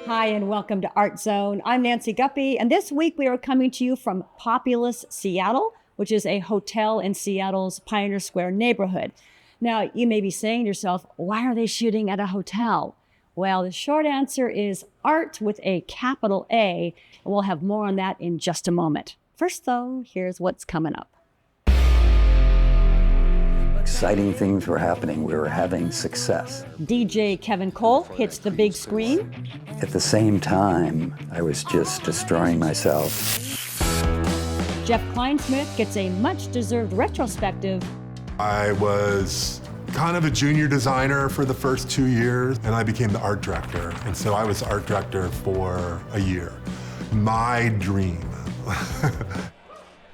Hi, and welcome to Art Zone. I'm Nancy Guppy, and this week we are coming to you from Populus Seattle, which is a hotel in Seattle's Pioneer Square neighborhood. Now, you may be saying to yourself, why are they shooting at a hotel? Well, the short answer is art with a capital A, and we'll have more on that in just a moment. First, though, here's what's coming up. Exciting things were happening. We were having success. DJ Kevin Cole hits the big screen. At the same time, I was just destroying myself. Jeff Kleinsmith gets a much-deserved retrospective. I was kind of a junior designer for the first 2 years, and I became the art director. And so I was art director for a year. My dream.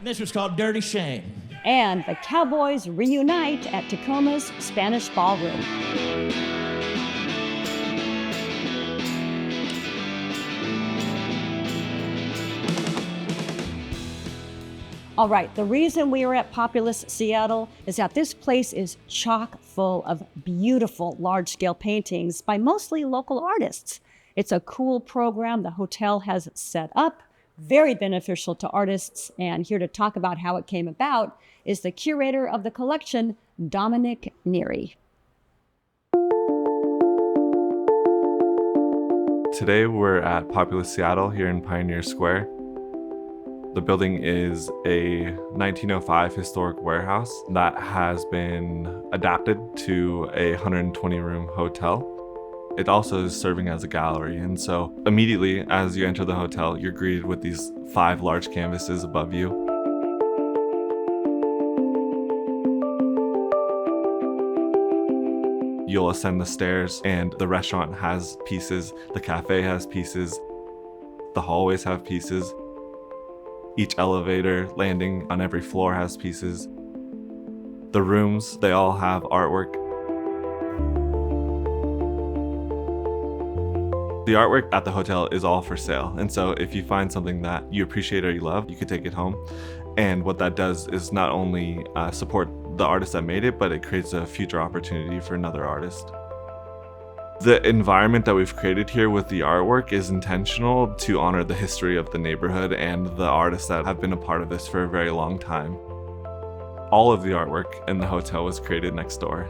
This was called Dirty Shame. And the Cowboys reunite at Tacoma's Spanish Ballroom. All right, the reason we are at Populus Seattle is that this place is chock full of beautiful large-scale paintings by mostly local artists. It's a cool program the hotel has set up, very beneficial to artists, and here to talk about how it came about is the curator of the collection, Dominic Neary. Today we're at Populus Seattle here in Pioneer Square. The building is a 1905 historic warehouse that has been adapted to a 120-room hotel. It also is serving as a gallery, and so immediately as you enter the hotel, you're greeted with these 5 large canvases above you. You'll ascend the stairs, and the restaurant has pieces, the cafe has pieces, the hallways have pieces. Each elevator landing on every floor has pieces. The rooms, they all have artwork. The artwork at the hotel is all for sale, and so if you find something that you appreciate or you love, you can take it home. And what that does is not only support the artist that made it, but it creates a future opportunity for another artist. The environment that we've created here with the artwork is intentional to honor the history of the neighborhood and the artists that have been a part of this for a very long time. All of the artwork in the hotel was created next door.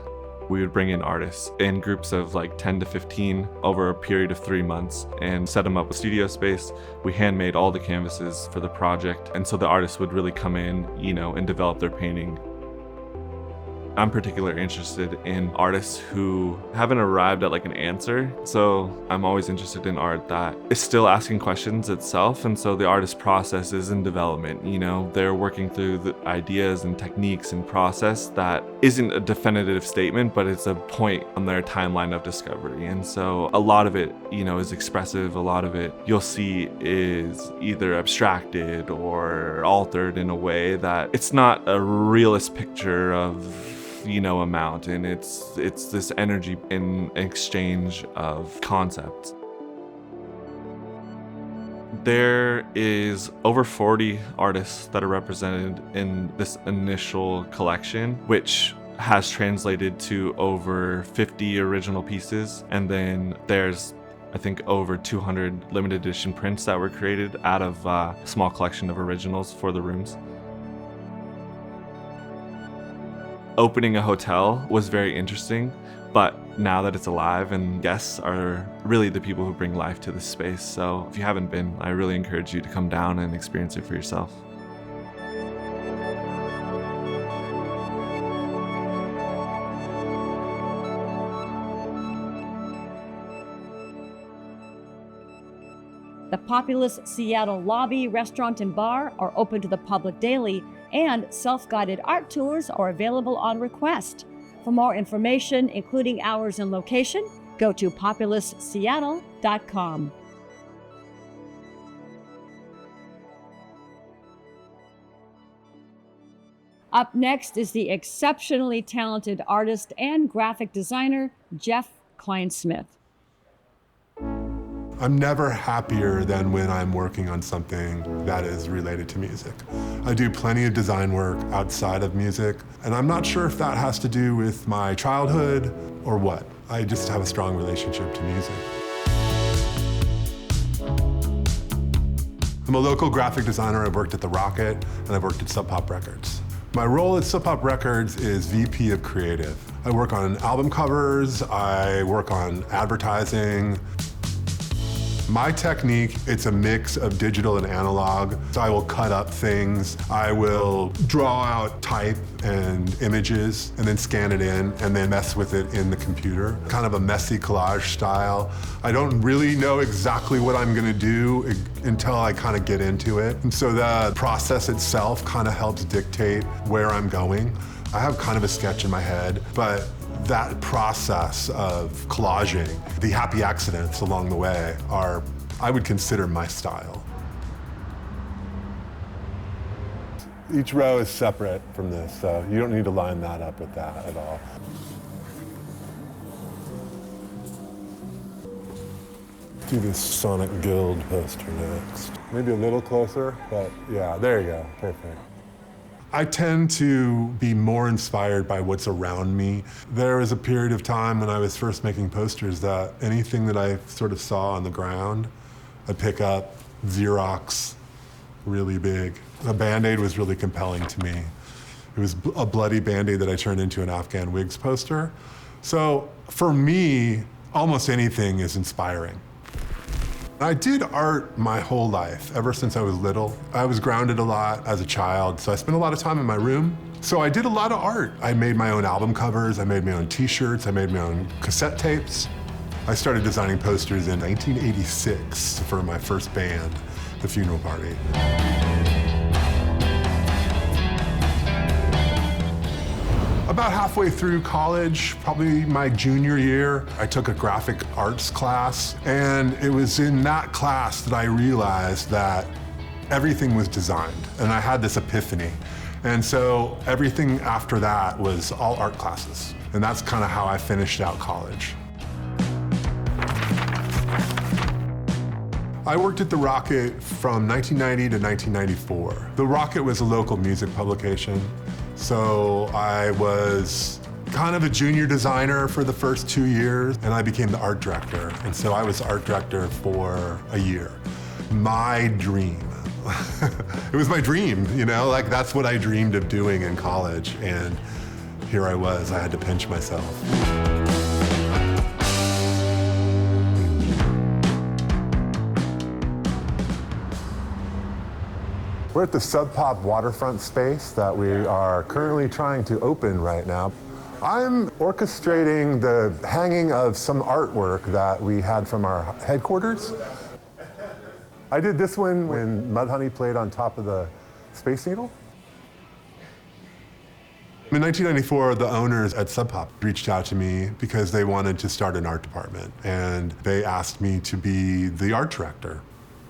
We would bring in artists in groups of like 10 to 15 over a period of 3 months and set them up with studio space. We handmade all the canvases for the project, and so the artists would really come in, and develop their painting. I'm particularly interested in artists who haven't arrived at like an answer. So I'm always interested in art that is still asking questions itself. And so the artist process is in development. They're working through the ideas and techniques and process that isn't a definitive statement, but it's a point on their timeline of discovery. And so a lot of it, is expressive. A lot of it you'll see is either abstracted or altered in a way that it's not a realist picture of a mountain. It's this energy in exchange of concepts. There is over 40 artists that are represented in this initial collection, which has translated to over 50 original pieces. And then there's, I think, over 200 limited edition prints that were created out of a small collection of originals for the rooms. Opening a hotel was very interesting, but now that it's alive and guests are really the people who bring life to this space. So if you haven't been, I really encourage you to come down and experience it for yourself. The Populus Seattle lobby, restaurant, and bar are open to the public daily, and self-guided art tours are available on request. For more information, including hours and location, go to populusseattle.com. Up next is the exceptionally talented artist and graphic designer, Jeff Kleinsmith. I'm never happier than when I'm working on something that is related to music. I do plenty of design work outside of music, and I'm not sure if that has to do with my childhood or what. I just have a strong relationship to music. I'm a local graphic designer. I've worked at The Rocket, and I've worked at Sub Pop Records. My role at Sub Pop Records is VP of Creative. I work on album covers, I work on advertising. My technique, it's a mix of digital and analog. So I will cut up things, I will draw out type and images, and then scan it in, and then mess with it in the computer. Kind of a messy collage style. I don't really know exactly what I'm gonna do until I kind of get into it. And so the process itself kind of helps dictate where I'm going. I have kind of a sketch in my head, but that process of collaging, the happy accidents along the way are, I would consider my style. Each row is separate from this, so you don't need to line that up with that at all. Do this Sonic Guild poster next. Maybe a little closer, but yeah, there you go, perfect. I tend to be more inspired by what's around me. There was a period of time when I was first making posters that anything that I sort of saw on the ground, I'd pick up, Xerox, really big. A Band-Aid was really compelling to me. It was a bloody Band-Aid that I turned into an Afghan Wigs poster. So for me, almost anything is inspiring. I did art my whole life, ever since I was little. I was grounded a lot as a child, so I spent a lot of time in my room. So I did a lot of art. I made my own album covers, I made my own t-shirts, I made my own cassette tapes. I started designing posters in 1986 for my first band, The Funeral Party. About halfway through college, probably my junior year, I took a graphic arts class, and it was in that class that I realized that everything was designed, and I had this epiphany. And so everything after that was all art classes, and that's kind of how I finished out college. I worked at The Rocket from 1990 to 1994. The Rocket was a local music publication. So I was kind of a junior designer for the first 2 years, and I became the art director. And so I was art director for a year. My dream. It was my dream, you know, like that's what I dreamed of doing in college. And here I was, I had to pinch myself. We're at the Sub Pop waterfront space that we are currently trying to open right now. I'm orchestrating the hanging of some artwork that we had from our headquarters. I did this one when Mudhoney played on top of the Space Needle. In 1994, the owners at Sub Pop reached out to me because they wanted to start an art department, and they asked me to be the art director.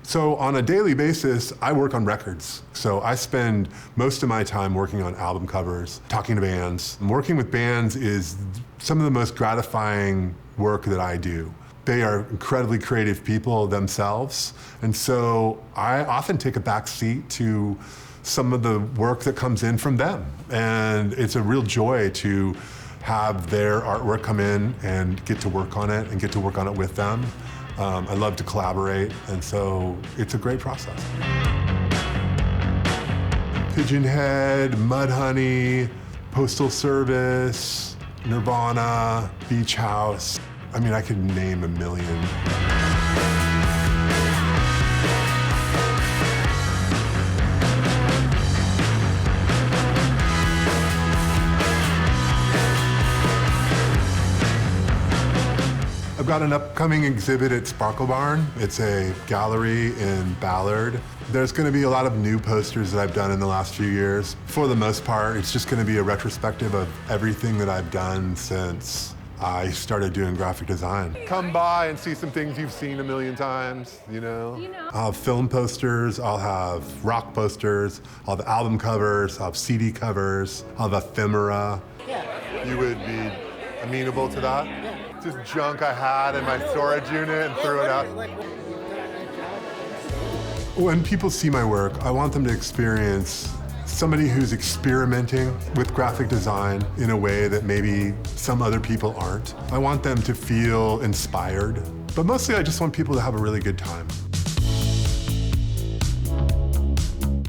So on a daily basis, I work on records. So I spend most of my time working on album covers, talking to bands. And working with bands is some of the most gratifying work that I do. They are incredibly creative people themselves. And so I often take a back seat to some of the work that comes in from them. And it's a real joy to have their artwork come in and get to work on it and get to work on it with them. I love to collaborate, and so it's a great process. Pigeon Head, Mudhoney, Postal Service, Nirvana, Beach House. I mean, I could name a million. I've got an upcoming exhibit at Sparkle Barn. It's a gallery in Ballard. There's going to be a lot of new posters that I've done in the last few years. For the most part, it's just going to be a retrospective of everything that I've done since I started doing graphic design. Come by and see some things you've seen a million times, you know? I'll have film posters, I'll have rock posters, I'll have album covers, I'll have CD covers, I'll have ephemera. Yeah. You would be amenable to that? Yeah. Just junk I had in my storage unit and threw it out. When people see my work, I want them to experience somebody who's experimenting with graphic design in a way that maybe some other people aren't. I want them to feel inspired, but mostly I just want people to have a really good time.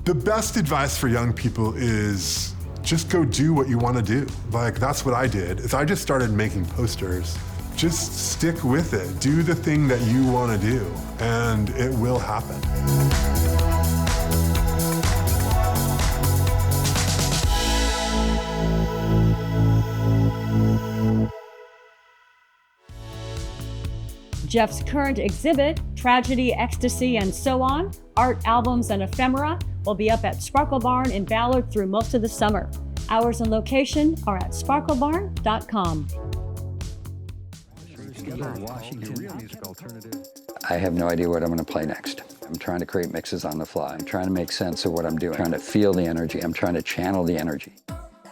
The best advice for young people is just go do what you want to do. Like, that's what I did, is I just started making posters. Just stick with it. Do the thing that you want to do, and it will happen. Jeff's current exhibit, Tragedy, Ecstasy, and So On, Art, Albums, and Ephemera, will be up at Sparkle Barn in Ballard through most of the summer. Hours and location are at sparklebarn.com. I have no idea what I'm going to play next. I'm trying to create mixes on the fly. I'm trying to make sense of what I'm doing. I'm trying to feel the energy. I'm trying to channel the energy.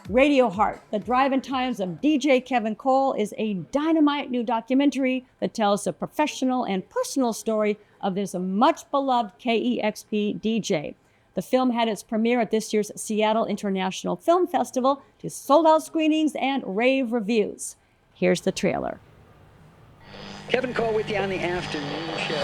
Radio Heart, The Drive and Times of DJ Kevin Cole, is a dynamite new documentary that tells the professional and personal story of this much beloved KEXP DJ. The film had its premiere at this year's Seattle International Film Festival to sold-out screenings and rave reviews. Here's the trailer. Kevin Cole with you on the afternoon show.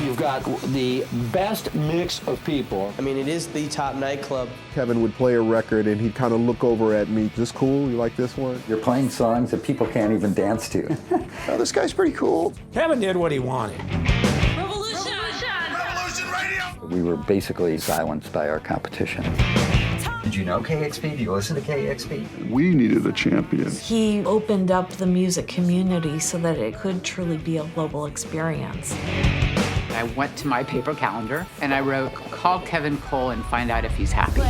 You've got the best mix of people. I mean, it is the top nightclub. Kevin would play a record and he'd kind of look over at me. Is this cool? You like this one? You're playing songs that people can't even dance to. Oh, this guy's pretty cool. Kevin did what he wanted. Revolution! Revolution Radio! We were basically silenced by our competition. Did you know KEXP? Do you listen to KEXP? We needed a champion. He opened up the music community so that it could truly be a global experience. I went to my paper calendar and I wrote, call Kevin Cole and find out if he's happy.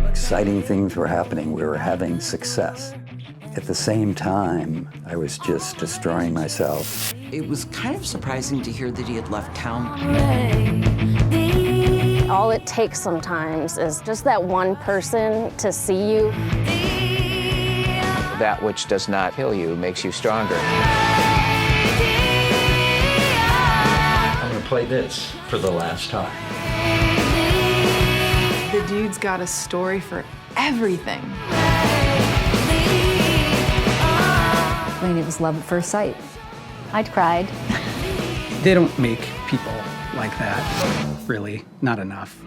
Exciting things were happening. We were having success. At the same time, I was just destroying myself. It was kind of surprising to hear that he had left town. All it takes sometimes is just that one person to see you. That which does not kill you makes you stronger. I'm going to play this for the last time. The dude's got a story for everything. I mean, it was love at first sight. I'd cried. They don't make people like that, really, not enough.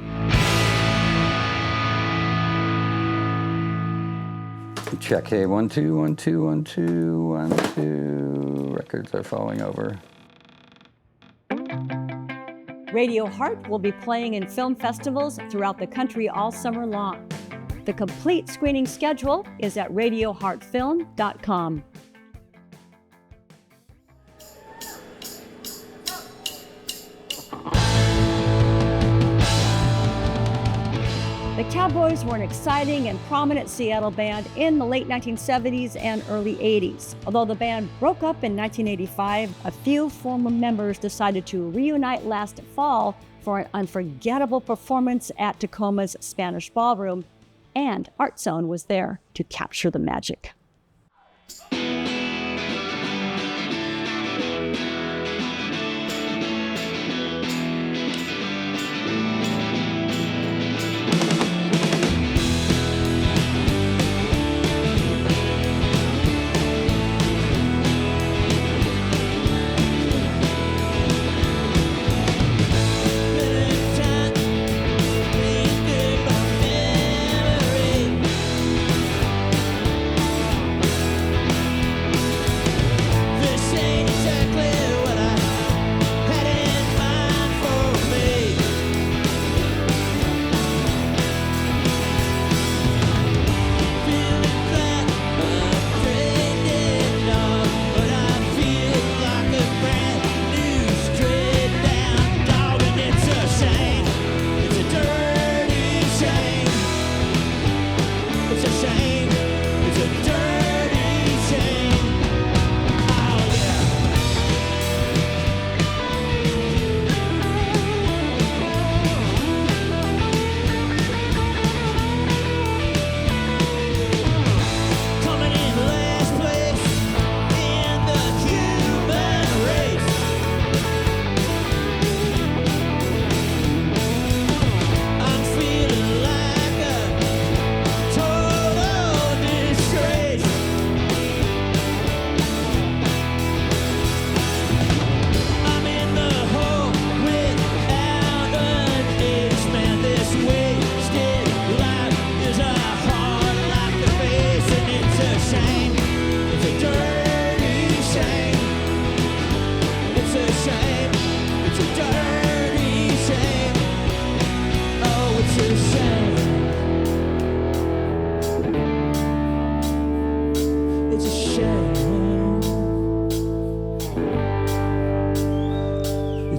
Check, hey, 1, 2, 1, 2, 1, 2, 1, 2. Records are falling over. Radio Heart will be playing in film festivals throughout the country all summer long. The complete screening schedule is at radioheartfilm.com. The Cowboys were an exciting and prominent Seattle band in the late 1970s and early 80s. Although the band broke up in 1985, a few former members decided to reunite last fall for an unforgettable performance at Tacoma's Spanish Ballroom, and Art Zone was there to capture the magic.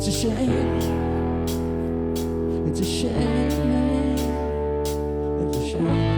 It's a shame. It's a shame. It's a shame.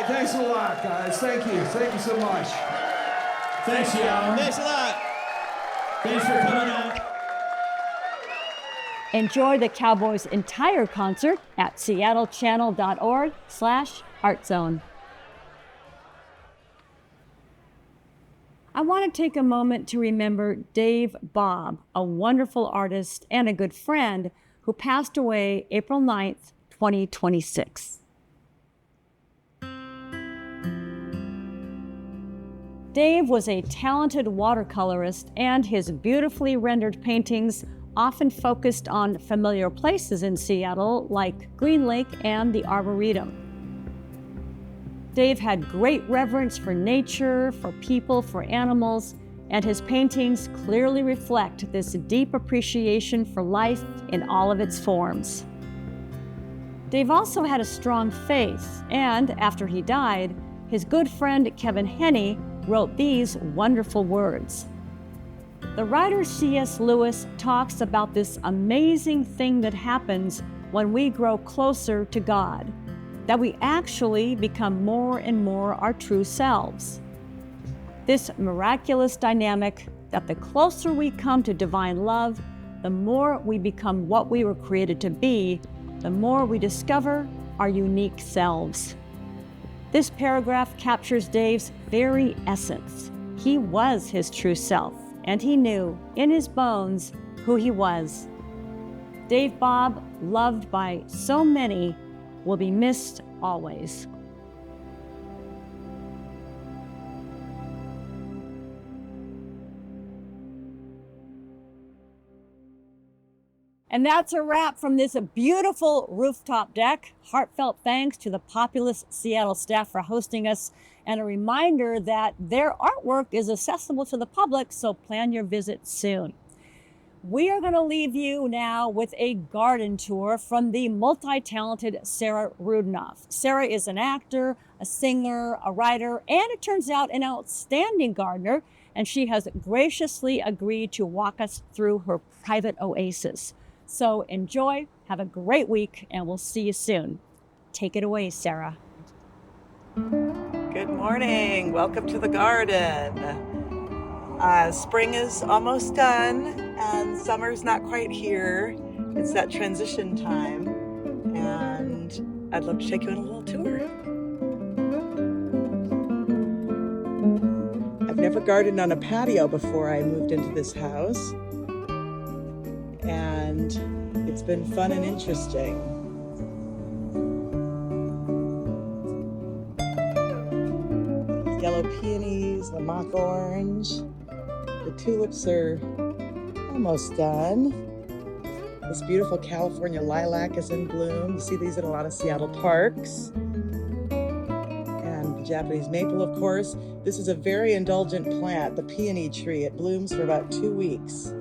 Thanks a lot, guys. Thank you. Thank you so much. Thanks, y'all. Thanks a lot. Thanks for coming out. Enjoy the Cowboys' entire concert at seattlechannel.org/artzone. I want to take a moment to remember Dave Baab, a wonderful artist and a good friend who passed away April 9th, 2026. Dave was a talented watercolorist, and his beautifully rendered paintings often focused on familiar places in Seattle like Green Lake and the Arboretum. Dave had great reverence for nature, for people, for animals, and his paintings clearly reflect this deep appreciation for life in all of its forms. Dave also had a strong faith, and after he died, his good friend Kevin Cole wrote these wonderful words. The writer C.S. Lewis talks about this amazing thing that happens when we grow closer to God, that we actually become more and more our true selves. This miraculous dynamic that the closer we come to divine love, the more we become what we were created to be, the more we discover our unique selves. This paragraph captures Dave's very essence. He was his true self, and he knew in his bones who he was. Dave Baab, loved by so many, will be missed always. And that's a wrap from this beautiful rooftop deck. Heartfelt thanks to the Populus Seattle staff for hosting us, and a reminder that their artwork is accessible to the public, so plan your visit soon. We are going to leave you now with a garden tour from the multi-talented Sarah Rudinoff. Sarah is an actor, a singer, a writer, and it turns out an outstanding gardener, and she has graciously agreed to walk us through her private oasis. So enjoy, have a great week, and we'll see you soon. Take it away, Sarah. Good morning. Welcome to the garden. Spring is almost done and summer's not quite here. It's that transition time, and I'd love to take you on a little tour. I've never gardened on a patio before I moved into this house, and it's been fun and interesting. Yellow peonies, the mock orange. The tulips are almost done. This beautiful California lilac is in bloom. You see these in a lot of Seattle parks. And the Japanese maple, of course. This is a very indulgent plant, the peony tree. It blooms for about 2 weeks.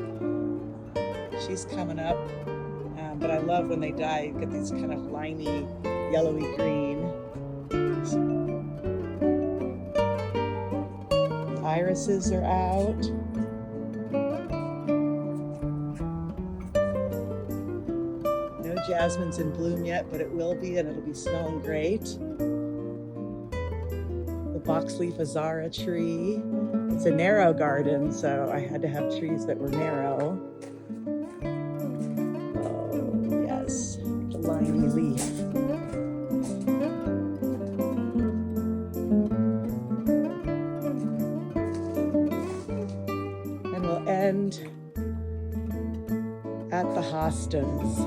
She's coming up, but I love when they die. You get these kind of limey, yellowy green. Irises are out. No jasmine's in bloom yet, but it will be, and it'll be smelling great. The boxleaf azara tree. It's a narrow garden, so I had to have trees that were narrow. Oh, yes, the limey leaf. And we'll end at the hostens.